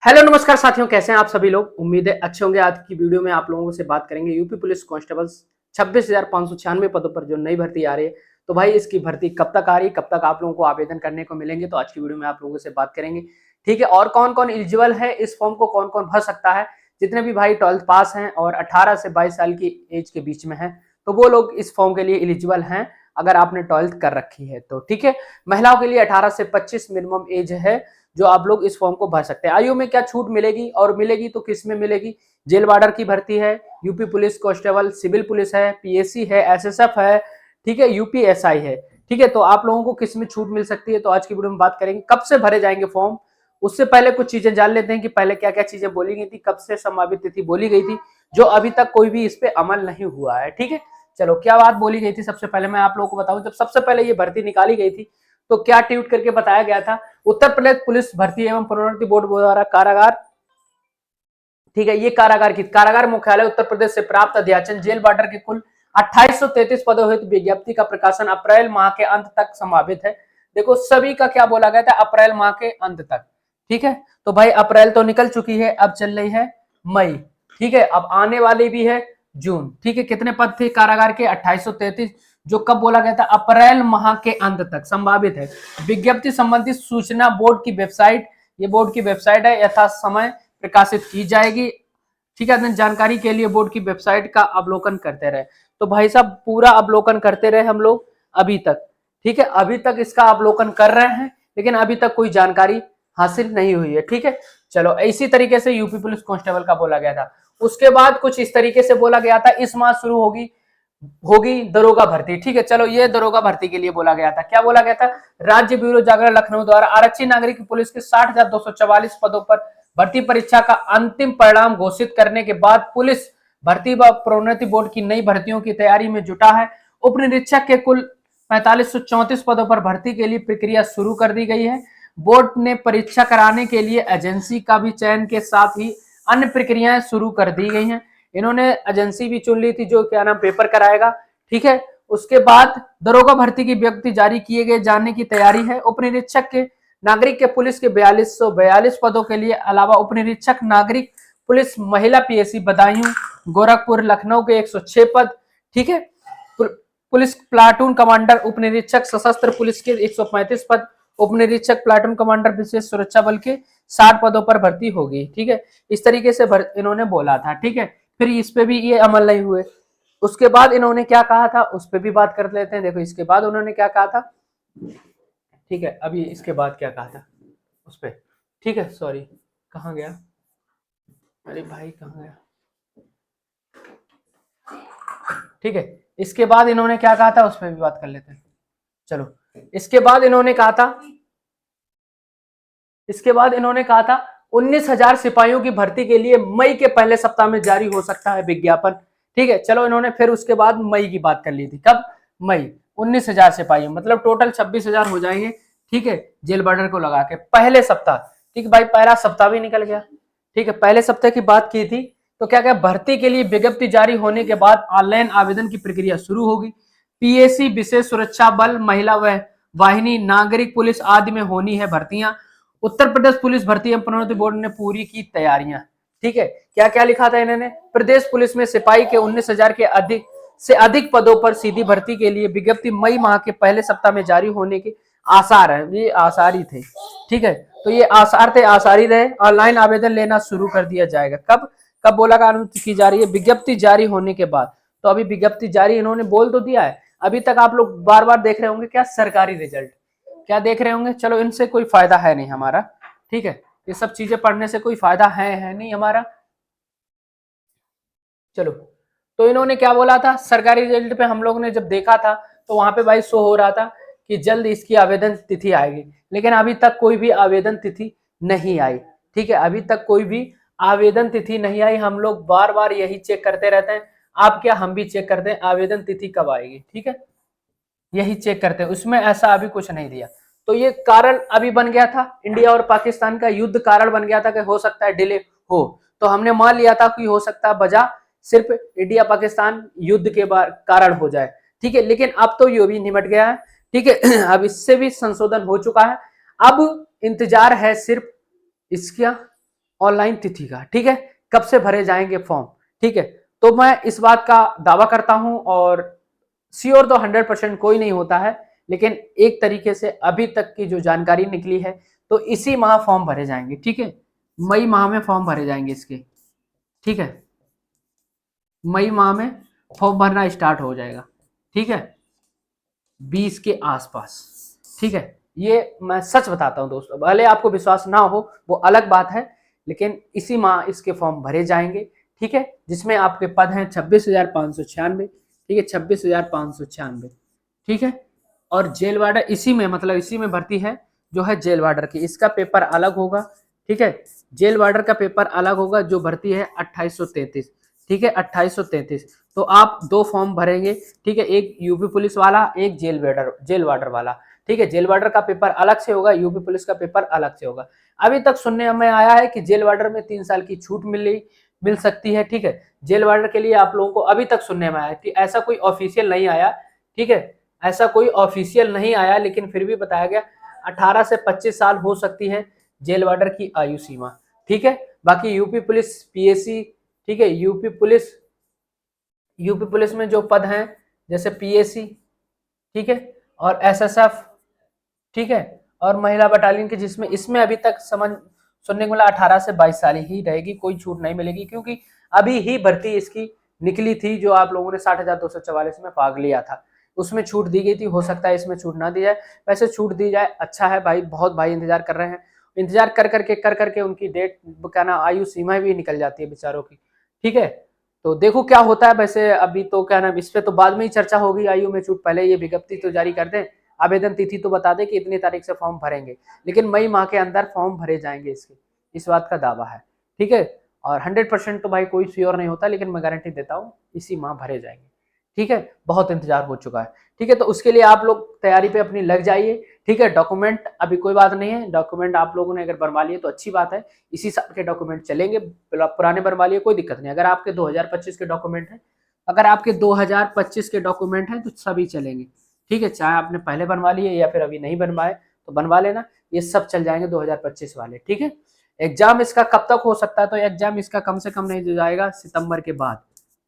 Hello नमस्कार साथियों, कैसे हैं आप सभी लोग। उम्मीद है अच्छे होंगे। आज की वीडियो में आप लोगों से बात करेंगे यूपी पुलिस कांस्टेबल 26,596 पदों पर जो नई भर्ती आ रही है। तो भाई इसकी भर्ती कब तक आ रही है, कब तक आप लोगों को आवेदन करने को मिलेंगे, तो आज की वीडियो में आप लोगों से बात करेंगे। ठीक है, और कौन कौन एलिजिबल है, इस फॉर्म को कौन कौन भर सकता है। जितने भी भाई 12th पास हैं और 18 से 22 साल की एज के बीच में है, तो वो लोग इस फॉर्म के लिए एलिजिबल हैं अगर आपने 12th कर रखी है तो। ठीक है, महिलाओं के लिए 18 से 25 मिनिमम एज है जो आप लोग इस फॉर्म को भर सकते हैं। आयु में क्या छूट मिलेगी और मिलेगी तो किस में मिलेगी। जेल वार्डर की भर्ती है, UP police constable, civil police है, पीएससी है, एसएसएफ है, ठीक है, यूपीएसआई है। ठीक है, तो आप लोगों को किस में छूट मिल सकती है, तो आज की वीडियो में बात करेंगे। कब से भरे जाएंगे फॉर्म, उससे पहले कुछ चीजें जान लेते हैं कि पहले क्या क्या चीजें बोली गई थी, कब से संभावित तिथि बोली गई थी, जो अभी तक कोई भी इस पे अमल नहीं हुआ है। ठीक है, चलो क्या बात बोली गई थी, सबसे पहले मैं आप लोगों को बताऊं। जब सबसे पहले ये भर्ती निकाली गई थी तो क्या ट्वीट करके बताया गया था। उत्तर प्रदेश पुलिस भर्ती एवं प्रोन्नति बोर्ड द्वारा कारागार, ठीक है, ये कारागार मुख्यालय उत्तर प्रदेश से प्राप्त अध्याचन जेल वार्डर के कुल 2833 पदों हेतु विज्ञप्ति का प्रकाशन अप्रैल माह के अंत तक संभावित है। देखो सभी का क्या बोला गया था, अप्रैल माह के अंत तक। ठीक है, तो भाई अप्रैल तो निकल चुकी है, अब चल रही है मई। ठीक है, अब आने वाली भी है जून। ठीक है, कितने पद थे कारागार के, 2833, जो कब बोला गया था, अप्रैल माह के अंत तक संभावित है। विज्ञप्ति संबंधी सूचना बोर्ड की वेबसाइट, ये बोर्ड की वेबसाइट है, यथा समय प्रकाशित की जाएगी। ठीक है, जानकारी के लिए बोर्ड की वेबसाइट का अवलोकन करते रहे। तो भाई साहब पूरा अवलोकन करते रहे हम लोग अभी तक। ठीक है, अभी तक इसका अवलोकन कर रहे हैं, लेकिन अभी तक कोई जानकारी हासिल नहीं हुई है। ठीक है, चलो इसी तरीके से यूपी पुलिस कांस्टेबल का बोला गया था। उसके बाद कुछ इस तरीके से बोला गया था, इस माह शुरू होगी होगी दरोगा भर्ती। ठीक है, चलो ये दरोगा भर्ती के लिए बोला गया था। क्या बोला गया था, राज्य ब्यूरो जागरण लखनऊ द्वारा आरक्षित नागरिक पुलिस के 60,244 पदों पर भर्ती परीक्षा का अंतिम परिणाम घोषित करने के बाद पुलिस भर्ती व प्रोन्नति बोर्ड की नई भर्तियों की तैयारी में जुटा है। उप निरीक्षक के कुल 4534 पदों पर भर्ती के लिए प्रक्रिया शुरू कर दी गई है। बोर्ड ने परीक्षा कराने के लिए एजेंसी का भी चयन के साथ ही अन्य प्रक्रियाएं शुरू कर दी गई हैं। इन्होंने एजेंसी भी चुन ली थी जो क्या नाम पेपर कराएगा। ठीक है, उसके बाद दरोगा भर्ती की विज्ञप्ति जारी किए गए जाने की तैयारी है। उप निरीक्षक के नागरिक के पुलिस के 4242 पदों के लिए अलावा उप निरीक्षक नागरिक पुलिस महिला पीएससी बदायूं गोरखपुर लखनऊ के 106 पद। ठीक है, पुलिस प्लाटून कमांडर उप निरीक्षक सशस्त्र पुलिस के 135 पद, उप निरीक्षक प्लाटून कमांडर विशेष सुरक्षा बल के 60 पदों पर भर्ती होगी। ठीक है, इस तरीके से इन्होंने बोला था। ठीक है, फिर इस पे भी ये अमल नहीं हुए। उसके बाद इन्होंने क्या कहा था उस पर भी बात कर लेते हैं। देखो इसके बाद उन्होंने क्या कहा था। ठीक है, अभी इसके बाद क्या कहा था उस पर। ठीक है, सॉरी कहाँ गया, अरे भाई कहाँ गया। ठीक है, इसके बाद इन्होंने क्या कहा था उस पर भी बात कर लेते हैं। चलो इसके बाद इन्होंने कहा था 19,000 सिपाहियों की भर्ती के लिए मई के पहले सप्ताह में जारी हो सकता है विज्ञापन। ठीक है, चलो इन्होंने फिर उसके बाद मई की बात कर ली थी। कब, मई। 19,000 सिपाही मतलब टोटल 26,000 हो जाएंगे। ठीक है, जेल वार्डर को लगा के पहले सप्ताह। ठीक है भाई, पहला सप्ताह भी निकल गया। ठीक है, पहले सप्ताह की बात की थी। तो क्या क्या भर्ती के लिए विज्ञप्ति जारी होने के बाद ऑनलाइन आवेदन की प्रक्रिया शुरू होगी। पीएसी, विशेष सुरक्षा बल, महिला वाहिनी, नागरिक पुलिस आदि में होनी है भर्तियां। उत्तर प्रदेश पुलिस भर्ती एवं प्रोन्नति बोर्ड ने पूरी की तैयारियां। ठीक है, क्या क्या लिखा था इन्होंने, प्रदेश पुलिस में सिपाही के 19,000 के अधिक पदों पर सीधी भर्ती के लिए विज्ञप्ति मई माह के पहले सप्ताह में जारी होने के आसार है। ये आसार ही थे। ठीक है, तो ये आसार थे, आसार ही रहे। ऑनलाइन आवेदन लेना शुरू कर दिया जाएगा। कब कब बोला का अनुमति की जा रही है, विज्ञप्ति जारी होने के बाद। तो अभी विज्ञप्ति जारी इन्होंने बोल तो दिया है। अभी तक आप लोग बार बार देख रहे होंगे क्या, सरकारी रिजल्ट क्या देख रहे होंगे। चलो इनसे कोई फायदा है नहीं हमारा। ठीक है, ये सब चीजें पढ़ने से कोई फायदा है नहीं हमारा। चलो, तो इन्होंने क्या बोला था, सरकारी रिजल्ट पे हम लोग ने जब देखा था तो वहां पे भाई शो हो रहा था कि जल्द इसकी आवेदन तिथि आएगी, लेकिन अभी तक कोई भी आवेदन तिथि नहीं आई। ठीक है, अभी तक कोई भी आवेदन तिथि नहीं आई। हम लोग बार बार यही चेक करते रहते हैं, आप क्या हम भी चेक करते हैं आवेदन तिथि कब आएगी। ठीक है, यही चेक करते हैं, उसमें ऐसा अभी कुछ नहीं दिया। तो ये कारण अभी बन गया था, इंडिया और पाकिस्तान का युद्ध कारण बन गया था कि हो सकता है डिले हो। तो हमने मान लिया था कि हो सकता है वजह सिर्फ इंडिया पाकिस्तान युद्ध के कारण हो जाए। ठीक है, लेकिन अब तो ये भी निमट गया है। ठीक है, अब इससे भी संशोधन हो चुका है। अब इंतजार है सिर्फ इसका ऑनलाइन तिथि का, ठीक है, कब से भरे जाएंगे फॉर्म, ठीक है। तो मैं इस बात का दावा करता हूं, और श्योर तो 100% कोई नहीं होता है, लेकिन एक तरीके से अभी तक की जो जानकारी निकली है तो इसी माह फॉर्म भरे जाएंगे, ठीक है, मई माह में फॉर्म भरे जाएंगे इसके, ठीक है, मई माह में फॉर्म भरना स्टार्ट हो जाएगा, ठीक है, 20 के आसपास, ठीक है। ये मैं सच बताता हूं दोस्तों, भले आपको विश्वास ना हो वो अलग बात है, लेकिन इसी माह इसके फॉर्म भरे जाएंगे, ठीक है, जिसमें आपके पद हैं 26,596, ठीक है, 26,596, ठीक है। और जेल वार्डर इसी में, मतलब इसी में भर्ती है जो है जेल वार्डर की, इसका पेपर अलग होगा, ठीक है, जेल वार्डर का पेपर अलग होगा, जो भर्ती है 2833, ठीक है, 2833। तो आप दो फॉर्म भरेंगे, ठीक है, एक यूपी पुलिस वाला, एक जेल वार्डर वाला, ठीक है, जेल वार्डर का पेपर अलग से होगा, यूपी पुलिस का पेपर अलग से होगा। अभी तक सुनने में आया है कि जेल वार्डर में 3 साल की छूट मिल सकती है, ठीक है, जेल वार्डर के लिए आप लोगों को अभी तक सुनने में आया कि ऐसा कोई ऑफिशियल नहीं आया, ठीक है, ऐसा कोई ऑफिशियल नहीं आया, लेकिन फिर भी बताया गया 18 से 25 साल हो सकती है जेल वार्डर की आयु सीमा, ठीक है। बाकी यूपी पुलिस पीएसी, ठीक है, यूपी पुलिस में जो पद हैं जैसे पीएसी, ठीक है, और एसएसएफ, ठीक है, और महिला बटालियन के, जिसमें इसमें अभी तक समझ सुनने को मिला 18 से 22 साल ही रहेगी, कोई छूट नहीं मिलेगी, क्योंकि अभी ही भर्ती इसकी निकली थी, जो आप लोगों ने 60,244 में भाग लिया था, उसमें छूट दी गई थी, हो सकता है इसमें छूट ना दी जाए, वैसे छूट दी जाए अच्छा है भाई, बहुत भाई इंतजार कर रहे हैं, इंतजार कर करके उनकी डेट क्या ना आयु सीमा भी निकल जाती है बेचारों की, ठीक है। तो देखो क्या होता है, वैसे अभी तो क्या नाम, इस पे तो बाद में ही चर्चा होगी, आयु में छूट, पहले ये विज्ञप्ति तो जारी कर दें, आवेदन तिथि तो बता दें कि इतनी तारीख से फॉर्म भरेंगे, लेकिन मई माह के अंदर फॉर्म भरे जाएंगे इसके, इस बात का दावा है, ठीक है। और 100% तो भाई कोई श्योर नहीं होता, लेकिन मैं गारंटी देता हूँ इसी माह भरे जाएंगे, ठीक है, बहुत इंतजार हो चुका है, ठीक है। तो उसके लिए आप लोग तैयारी पे अपनी लग जाइए, ठीक है। डॉक्यूमेंट अभी कोई बात नहीं है, डॉक्यूमेंट आप लोगों ने अगर बनवा लिए तो अच्छी बात है, इसी साल के डॉक्यूमेंट चलेंगे, पुराने बनवा लिए कोई दिक्कत नहीं, अगर आपके 2025 के डॉक्यूमेंट है, अगर आपके 2025 के डॉक्यूमेंट हैं तो सभी चलेंगे, ठीक है, चाहे आपने पहले बनवा लिए या फिर अभी नहीं बनवाए तो बनवा लेना, ये सब चल जाएंगे 2025 वाले, ठीक है। एग्जाम इसका कब तक हो सकता है, तो एग्जाम इसका कम से कम नहीं जाएगा सितंबर के बाद,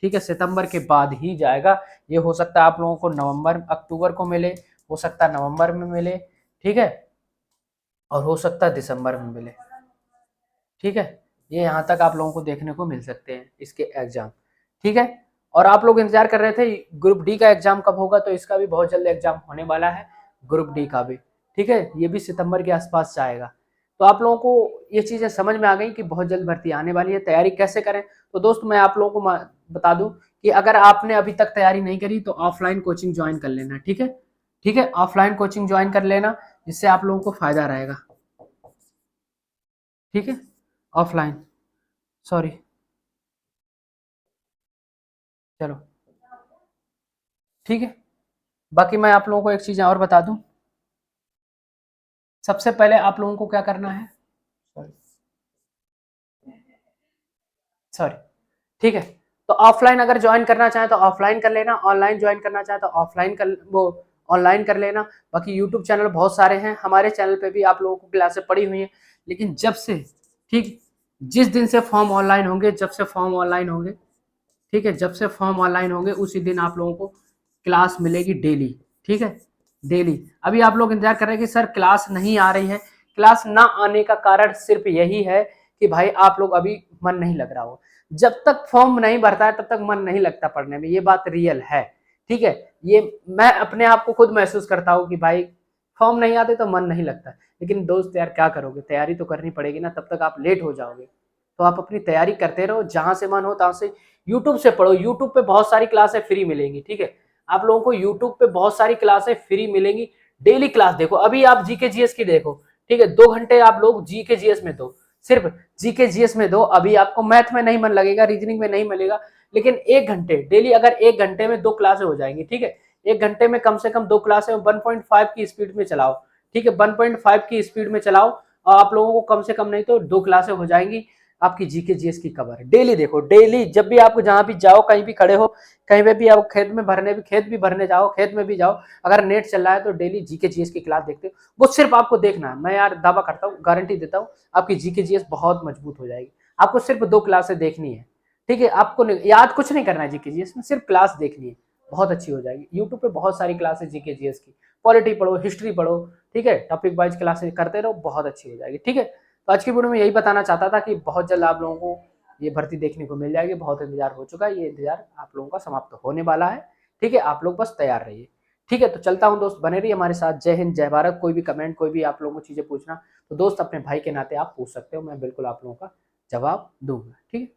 ठीक है, सितंबर के बाद ही जाएगा, ये हो सकता है आप लोगों को नवंबर अक्टूबर को मिले, हो सकता है नवंबर में मिले, ठीक है, और हो सकता है दिसंबर में मिले, ठीक है, ये यहाँ तक आप लोगों को देखने को मिल सकते हैं इसके एग्जाम, ठीक है। और आप लोग इंतजार कर रहे थे ग्रुप डी का एग्जाम कब होगा, तो इसका भी बहुत जल्द एग्जाम होने वाला है, ग्रुप डी का भी, ठीक है, ये भी सितंबर के आसपास जाएगा। तो आप लोगों को ये चीजें समझ में आ गई कि बहुत जल्द भर्ती आने वाली है, तैयारी कैसे करें। तो दोस्त मैं आप लोगों को बता दूं कि अगर आपने अभी तक तैयारी नहीं करी तो ऑफलाइन कोचिंग ज्वाइन कर लेना, ठीक है, ठीक है, ऑफलाइन कोचिंग ज्वाइन कर लेना, जिससे आप लोगों को फायदा रहेगा, ठीक है, ऑफलाइन, सॉरी, चलो, ठीक है। बाकी मैं आप लोगों को एक चीज और बता दूं, सबसे पहले आप लोगों को क्या करना है, सॉरी सॉरी, ठीक है। तो ऑफलाइन अगर ज्वाइन करना चाहे तो ऑफलाइन कर लेना, ऑनलाइन ज्वाइन करना चाहे तो ऑफलाइन कर वो ऑनलाइन कर लेना। बाकी यूट्यूब चैनल बहुत सारे हैं, हमारे चैनल पे भी आप लोगों को क्लासें पड़ी हुई हैं, लेकिन जब से, ठीक, जिस दिन से फॉर्म ऑनलाइन होंगे, जब से फॉर्म ऑनलाइन होंगे, ठीक है, जब से फॉर्म ऑनलाइन होंगे उसी दिन आप लोगों को क्लास मिलेगी डेली, ठीक है, डेली। अभी आप लोग इंतजार कर रहे हैं कि सर क्लास नहीं आ रही है, क्लास ना आने का कारण सिर्फ यही है कि भाई आप लोग अभी मन नहीं लग रहा हो, जब तक फॉर्म नहीं भरता है तब तक मन नहीं लगता पढ़ने में, ये बात रियल है, ठीक है, ये मैं अपने आप को खुद महसूस करता हूँ कि भाई फॉर्म नहीं आते तो मन नहीं लगता, लेकिन दोस्त यार क्या करोगे, तैयारी तो करनी पड़ेगी ना, तब तक आप लेट हो जाओगे। तो आप अपनी तैयारी करते रहो, जहां से मन हो तहां से यूट्यूब से पढ़ो, यूट्यूब पे बहुत सारी क्लासें फ्री मिलेंगी, ठीक है, आप लोगों को यूट्यूब पे बहुत सारी क्लासें फ्री मिलेंगी, डेली क्लास देखो, अभी आप जीके जीएस की देखो, ठीक है, 2 घंटे आप लोग जीके जीएस में दो, सिर्फ जीके जीएस में दो, अभी आपको मैथ में नहीं मन लगेगा, रीजनिंग में नहीं मिलेगा, लेकिन 1 घंटे डेली, अगर 1 घंटे में 2 क्लासें हो जाएंगी, ठीक है, 1 घंटे में कम से कम 2 क्लासें 1.5 की स्पीड में चलाओ, ठीक है, 1.5 की स्पीड में चलाओ, और आप लोगों को कम से कम नहीं तो 2 क्लासें हो जाएंगी, आपकी जीके जीएस की कवर डेली देखो, डेली जब भी आप जहां भी जाओ, कहीं भी खड़े हो, कहीं पे भी आप खेत भी भरने जाओ, खेत में भी जाओ, अगर नेट चल रहा है तो डेली जीके जीएस की क्लास देखते हो। वो सिर्फ आपको देखना है, मैं यार दावा करता हूँ, गारंटी देता हूँ, आपकी जीके जीएस बहुत मजबूत हो जाएगी। आपको सिर्फ 2 क्लासें देखनी है, ठीक है, आपको याद कुछ नहीं करना है जीके जीएस में, सिर्फ क्लास देखनी है, बहुत अच्छी हो जाएगी। यूट्यूब पे बहुत सारी क्लासेस जीके जीएस की, पॉलिटी पढ़ो, हिस्ट्री पढ़ो, ठीक है, टॉपिक वाइज क्लासेस करते रहो, बहुत अच्छी हो जाएगी, ठीक है। तो आज की वीडियो में यही बताना चाहता था कि बहुत जल्द आप लोगों को ये भर्ती देखने को मिल जाएगी, बहुत इंतजार हो चुका है, ये इंतजार आप लोगों का समाप्त होने वाला है, ठीक है, आप लोग बस तैयार रहिए, ठीक है। तो चलता हूँ दोस्त, बने रहिए हमारे साथ। जय हिंद, जय भारत। कोई भी कमेंट, कोई भी आप लोगों को चीजें पूछना तो दोस्त अपने भाई के नाते आप पूछ सकते हो, मैं बिल्कुल आप लोगों का जवाब दूंगा, ठीक है।